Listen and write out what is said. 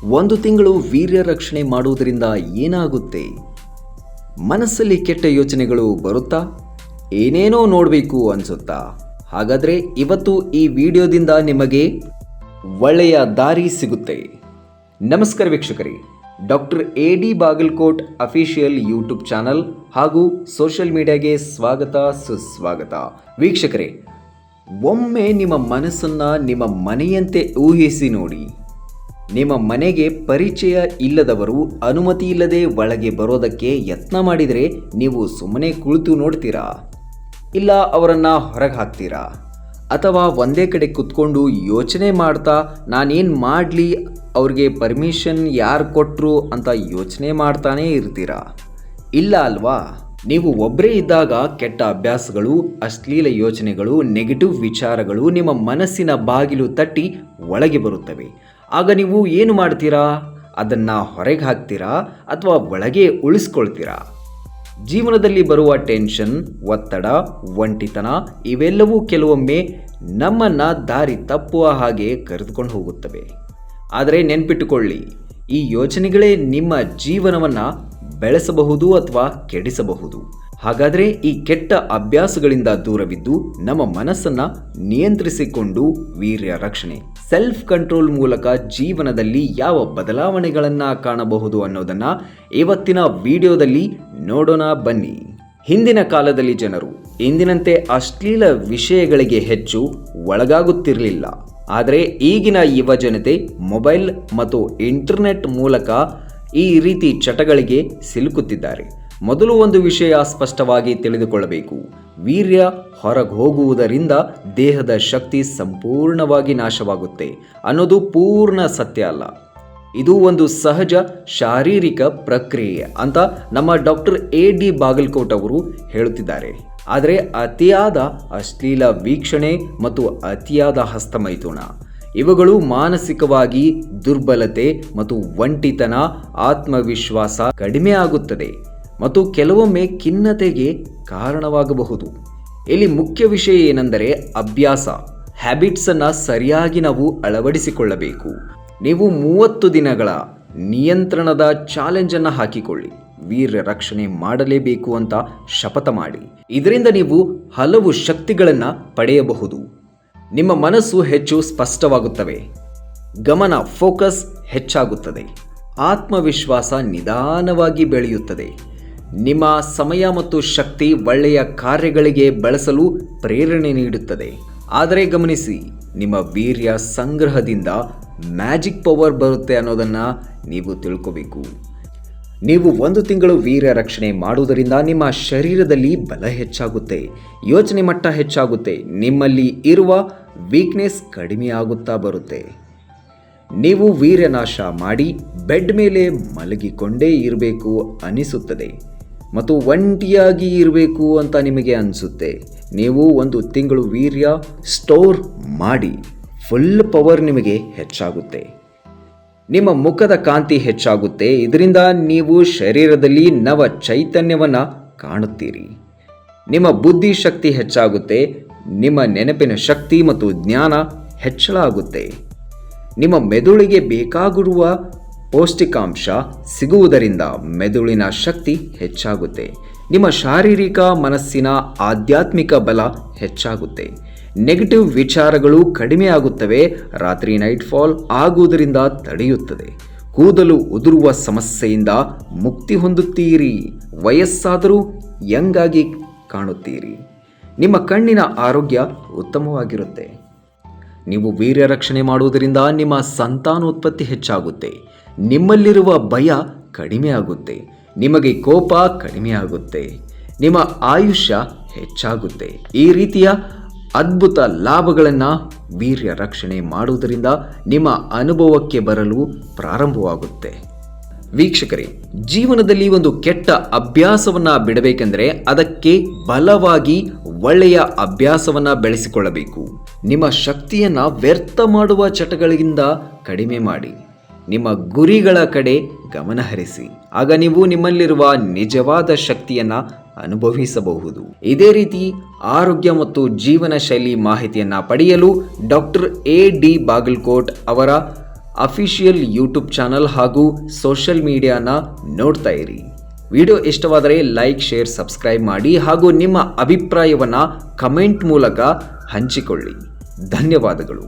1 ತಿಂಗಳು ವೀರ್ಯ ರಕ್ಷಣೆ ಮಾಡುವುದರಿಂದ ಏನಾಗುತ್ತೆ? ಮನಸ್ಸಲ್ಲಿ ಕೆಟ್ಟ ಯೋಚನೆಗಳು ಬರುತ್ತಾ? ಏನೇನೋ ನೋಡಬೇಕು ಅನಿಸುತ್ತಾ? ಹಾಗಾದರೆ ಇವತ್ತು ಈ ವಿಡಿಯೋದಿಂದ ನಿಮಗೆ ಒಳ್ಳೆಯ ದಾರಿ ಸಿಗುತ್ತೆ. ನಮಸ್ಕಾರ ವೀಕ್ಷಕರೇ, doctor A D. Bagalkot official YouTube channel ಹಾಗೂ ಸೋಷಿಯಲ್ ಮೀಡಿಯಾಗೆ ಸ್ವಾಗತ ಸುಸ್ವಾಗತ. ವೀಕ್ಷಕರೇ, ಒಮ್ಮೆ ನಿಮ್ಮ ಮನಸ್ಸನ್ನು ನಿಮ್ಮ ಮನೆಯಂತೆ ಊಹಿಸಿ ನೋಡಿ. ನಿಮ್ಮ ಮನೆಗೆ ಪರಿಚಯ ಇಲ್ಲದವರು ಅನುಮತಿ ಇಲ್ಲದೆ ಒಳಗೆ ಬರೋದಕ್ಕೆ ಯತ್ನ ಮಾಡಿದರೆ ನೀವು ಸುಮ್ಮನೆ ಕುಳಿತು ನೋಡ್ತೀರಾ? ಇಲ್ಲ ಅವರನ್ನು ಹೊರಗೆ ಹಾಕ್ತೀರಾ? ಅಥವಾ ಒಂದೇ ಕಡೆ ಕುತ್ಕೊಂಡು ಯೋಚನೆ ಮಾಡ್ತಾ ನಾನೇನು ಮಾಡಲಿ, ಅವ್ರಿಗೆ ಪರ್ಮಿಷನ್ ಯಾರು ಕೊಟ್ಟರು ಅಂತ ಯೋಚನೆ ಮಾಡ್ತಾನೇ ಇರ್ತೀರಾ? ಇಲ್ಲ ಅಲ್ವಾ? ನೀವು ಒಬ್ಬರೇ ಇದ್ದಾಗ ಕೆಟ್ಟ ಅಭ್ಯಾಸಗಳು, ಅಶ್ಲೀಲ ಯೋಚನೆಗಳು, ನೆಗೆಟಿವ್ ವಿಚಾರಗಳು ನಿಮ್ಮ ಮನಸ್ಸಿನ ಬಾಗಿಲು ತಟ್ಟಿ ಒಳಗೆ ಬರುತ್ತವೆ. ಆಗ ನೀವು ಏನು ಮಾಡ್ತೀರಾ? ಅದನ್ನು ಹೊರಗೆ ಹಾಕ್ತೀರಾ ಅಥವಾ ಒಳಗೆ ಉಳಿಸ್ಕೊಳ್ತೀರಾ? ಜೀವನದಲ್ಲಿ ಬರುವ ಟೆನ್ಷನ್, ಒತ್ತಡ, ಒಂಟಿತನ ಇವೆಲ್ಲವೂ ಕೆಲವೊಮ್ಮೆ ನಮ್ಮನ್ನು ದಾರಿ ತಪ್ಪುವ ಹಾಗೆ ಕರೆದುಕೊಂಡು ಹೋಗುತ್ತವೆ. ಆದರೆ ನೆನ್ಪಿಟ್ಟುಕೊಳ್ಳಿ, ಈ ಯೋಚನೆಗಳೇ ನಿಮ್ಮ ಜೀವನವನ್ನು ಬೆಳೆಸಬಹುದು ಅಥವಾ ಕೆಡಿಸಬಹುದು. ಹಾಗಾದರೆ ಈ ಕೆಟ್ಟ ಅಭ್ಯಾಸಗಳಿಂದ ದೂರವಿದ್ದು ನಮ್ಮ ಮನಸ್ಸನ್ನು ನಿಯಂತ್ರಿಸಿಕೊಂಡು ವೀರ್ಯ ರಕ್ಷಣೆ, ಸೆಲ್ಫ್ ಕಂಟ್ರೋಲ್ ಮೂಲಕ ಜೀವನದಲ್ಲಿ ಯಾವ ಬದಲಾವಣೆಗಳನ್ನು ಕಾಣಬಹುದು ಅನ್ನೋದನ್ನು ಇವತ್ತಿನ ವಿಡಿಯೋದಲ್ಲಿ ನೋಡೋಣ ಬನ್ನಿ. ಹಿಂದಿನ ಕಾಲದಲ್ಲಿ ಜನರು ಇಂದಿನಂತೆ ಅಶ್ಲೀಲ ವಿಷಯಗಳಿಗೆ ಹೆಚ್ಚು ಒಳಗಾಗುತ್ತಿರಲಿಲ್ಲ. ಆದರೆ ಈಗಿನ ಯುವ ಜನತೆ ಮೊಬೈಲ್ ಮತ್ತು ಇಂಟರ್ನೆಟ್ ಮೂಲಕ ಈ ರೀತಿ ಚಟಗಳಿಗೆ ಸಿಲುಕುತ್ತಿದ್ದಾರೆ. ಮೊದಲು ಒಂದು ವಿಷಯ ಸ್ಪಷ್ಟವಾಗಿ ತಿಳಿದುಕೊಳ್ಳಬೇಕು. ವೀರ್ಯ ಹೊರಗೆ ಹೋಗುವುದರಿಂದ ದೇಹದ ಶಕ್ತಿ ಸಂಪೂರ್ಣವಾಗಿ ನಾಶವಾಗುತ್ತೆ ಅನ್ನೋದು ಪೂರ್ಣ ಸತ್ಯ ಅಲ್ಲ. ಇದು ಒಂದು ಸಹಜ ಶಾರೀರಿಕ ಪ್ರಕ್ರಿಯೆ ಅಂತ ನಮ್ಮ ಡಾಕ್ಟರ್ ಎ.ಡಿ. ಬಾಗಲಕೋಟ್ ಅವರು ಹೇಳುತ್ತಿದ್ದಾರೆ. ಆದರೆ ಅತಿಯಾದ ಅಶ್ಲೀಲ ವೀಕ್ಷಣೆ ಮತ್ತು ಅತಿಯಾದ ಹಸ್ತಮೈಥುನ ಇವುಗಳು ಮಾನಸಿಕವಾಗಿ ದುರ್ಬಲತೆ ಮತ್ತು ಒಂಟಿತನ, ಆತ್ಮವಿಶ್ವಾಸ ಕಡಿಮೆ ಆಗುತ್ತದೆ ಮತ್ತು ಕೆಲವೊಮ್ಮೆ ಖಿನ್ನತೆಗೆ ಕಾರಣವಾಗಬಹುದು. ಇಲ್ಲಿ ಮುಖ್ಯ ವಿಷಯ ಏನೆಂದರೆ ಅಭ್ಯಾಸ, ಹ್ಯಾಬಿಟ್ಸನ್ನು ಸರಿಯಾಗಿ ನಾವು ಅಳವಡಿಸಿಕೊಳ್ಳಬೇಕು. ನೀವು 30 ದಿನಗಳ ನಿಯಂತ್ರಣದ ಚಾಲೆಂಜನ್ನು ಹಾಕಿಕೊಳ್ಳಿ. ವೀರ್ಯ ರಕ್ಷಣೆ ಮಾಡಲೇಬೇಕು ಅಂತ ಶಪಥ ಮಾಡಿ. ಇದರಿಂದ ನೀವು ಹಲವು ಶಕ್ತಿಗಳನ್ನು ಪಡೆಯಬಹುದು. ನಿಮ್ಮ ಮನಸ್ಸು ಹೆಚ್ಚು ಸ್ಪಷ್ಟವಾಗುತ್ತವೆ, ಗಮನ ಫೋಕಸ್ ಹೆಚ್ಚಾಗುತ್ತದೆ, ಆತ್ಮವಿಶ್ವಾಸ ನಿಧಾನವಾಗಿ ಬೆಳೆಯುತ್ತದೆ, ನಿಮ್ಮ ಸಮಯ ಮತ್ತು ಶಕ್ತಿ ಒಳ್ಳೆಯ ಕಾರ್ಯಗಳಿಗೆ ಬಳಸಲು ಪ್ರೇರಣೆ ನೀಡುತ್ತದೆ. ಆದರೆ ಗಮನಿಸಿ, ನಿಮ್ಮ ವೀರ್ಯ ಸಂಗ್ರಹದಿಂದ ಮ್ಯಾಜಿಕ್ ಪವರ್ ಬರುತ್ತೆ ಅನ್ನೋದನ್ನು ನೀವು ತಿಳ್ಕೋಬೇಕು. ನೀವು 1 ತಿಂಗಳು ವೀರ್ಯ ರಕ್ಷಣೆ ಮಾಡುವುದರಿಂದ ನಿಮ್ಮ ಶರೀರದಲ್ಲಿ ಬಲ ಹೆಚ್ಚಾಗುತ್ತೆ, ಯೋಚನೆ ಮಟ್ಟ ಹೆಚ್ಚಾಗುತ್ತೆ, ನಿಮ್ಮಲ್ಲಿ ಇರುವ ವೀಕ್ನೆಸ್ ಕಡಿಮೆ ಆಗುತ್ತಾ ಬರುತ್ತೆ. ನೀವು ವೀರ್ಯನಾಶ ಮಾಡಿ ಬೆಡ್ ಮೇಲೆ ಮಲಗಿಕೊಂಡೇ ಇರಬೇಕು ಅನಿಸುತ್ತದೆ ಮತ್ತು ಒಂಟಿಯಾಗಿ ಇರಬೇಕು ಅಂತ ನಿಮಗೆ ಅನಿಸುತ್ತೆ. ನೀವು 1 ತಿಂಗಳು ವೀರ್ಯ ಸ್ಟೋರ್ ಮಾಡಿ, ಫುಲ್ ಪವರ್ ನಿಮಗೆ ಹೆಚ್ಚಾಗುತ್ತೆ. ನಿಮ್ಮ ಮುಖದ ಕಾಂತಿ ಹೆಚ್ಚಾಗುತ್ತೆ. ಇದರಿಂದ ನೀವು ಶರೀರದಲ್ಲಿ ನವ ಚೈತನ್ಯವನ್ನು ಕಾಣುತ್ತೀರಿ. ನಿಮ್ಮ ಬುದ್ಧಿ ಶಕ್ತಿ ಹೆಚ್ಚಾಗುತ್ತೆ, ನಿಮ್ಮ ನೆನಪಿನ ಶಕ್ತಿ ಮತ್ತು ಜ್ಞಾನ ಹೆಚ್ಚಳ ಆಗುತ್ತೆ. ನಿಮ್ಮ ಮೆದುಳಿಗೆ ಬೇಕಾಗಿರುವ ಪೌಷ್ಟಿಕಾಂಶ ಸಿಗುವುದರಿಂದ ಮೆದುಳಿನ ಶಕ್ತಿ ಹೆಚ್ಚಾಗುತ್ತೆ. ನಿಮ್ಮ ಶಾರೀರಿಕ, ಮನಸ್ಸಿನ, ಆಧ್ಯಾತ್ಮಿಕ ಬಲ ಹೆಚ್ಚಾಗುತ್ತೆ. ನೆಗೆಟಿವ್ ವಿಚಾರಗಳು ಕಡಿಮೆ ಆಗುತ್ತವೆ. ರಾತ್ರಿ ನೈಟ್ ಫಾಲ್ ಆಗುವುದರಿಂದ ತಡೆಯುತ್ತದೆ. ಕೂದಲು ಉದುರುವ ಸಮಸ್ಯೆಯಿಂದ ಮುಕ್ತಿ ಹೊಂದುತ್ತೀರಿ. ವಯಸ್ಸಾದರೂ ಯಂಗ್ ಆಗಿ ಕಾಣುತ್ತೀರಿ. ನಿಮ್ಮ ಕಣ್ಣಿನ ಆರೋಗ್ಯ ಉತ್ತಮವಾಗಿರುತ್ತೆ. ನೀವು ವೀರ್ಯ ರಕ್ಷಣೆ ಮಾಡುವುದರಿಂದ ನಿಮ್ಮ ಸಂತಾನೋತ್ಪತ್ತಿ ಹೆಚ್ಚಾಗುತ್ತೆ. ನಿಮ್ಮಲ್ಲಿರುವ ಭಯ ಕಡಿಮೆ ಆಗುತ್ತೆ. ನಿಮಗೆ ಕೋಪ ಕಡಿಮೆ ಆಗುತ್ತೆ. ನಿಮ್ಮ ಆಯುಷ್ಯ ಹೆಚ್ಚಾಗುತ್ತೆ. ಈ ರೀತಿಯ ಅದ್ಭುತ ಲಾಭಗಳನ್ನು ವೀರ್ಯ ರಕ್ಷಣೆ ಮಾಡುವುದರಿಂದ ನಿಮ್ಮ ಅನುಭವಕ್ಕೆ ಬರಲು ಪ್ರಾರಂಭವಾಗುತ್ತೆ. ವೀಕ್ಷಕರೇ, ಜೀವನದಲ್ಲಿ ಒಂದು ಕೆಟ್ಟ ಅಭ್ಯಾಸವನ್ನು ಬಿಡಬೇಕೆಂದರೆ ಅದಕ್ಕೆ ಬಲವಾಗಿ ಒಳ್ಳೆಯ ಅಭ್ಯಾಸವನ್ನು ಬೆಳೆಸಿಕೊಳ್ಳಬೇಕು. ನಿಮ್ಮ ಶಕ್ತಿಯನ್ನು ವ್ಯರ್ಥ ಮಾಡುವ ಚಟಗಳಿಂದ ಕಡಿಮೆ ಮಾಡಿ. ನಿಮ್ಮ ಗುರಿಗಳ ಕಡೆ ಗಮನ ಹರಿಸಿ. ಆಗ ನೀವು ನಿಮ್ಮಲ್ಲಿರುವ ನಿಜವಾದ ಶಕ್ತಿಯನ್ನು ಅನುಭವಿಸಬಹುದು. ಇದೇ ರೀತಿ ಆರೋಗ್ಯ ಮತ್ತು ಜೀವನ ಶೈಲಿ ಮಾಹಿತಿಯನ್ನು ಪಡೆಯಲು ಡಾಕ್ಟರ್ ಎ.ಡಿ. ಬಾಗಲಕೋಟ್ ಅವರ ಅಫಿಷಿಯಲ್ ಯೂಟ್ಯೂಬ್ ಚಾನಲ್ ಹಾಗೂ ಸೋಷಿಯಲ್ ಮೀಡಿಯಾನ ನೋಡ್ತಾ ಇರಿ. ವಿಡಿಯೋ ಇಷ್ಟವಾದರೆ ಲೈಕ್, ಶೇರ್, ಸಬ್ಸ್ಕ್ರೈಬ್ ಮಾಡಿ ಹಾಗೂ ನಿಮ್ಮ ಅಭಿಪ್ರಾಯವನ್ನು ಕಮೆಂಟ್ ಮೂಲಕ ಹಂಚಿಕೊಳ್ಳಿ. ಧನ್ಯವಾದಗಳು.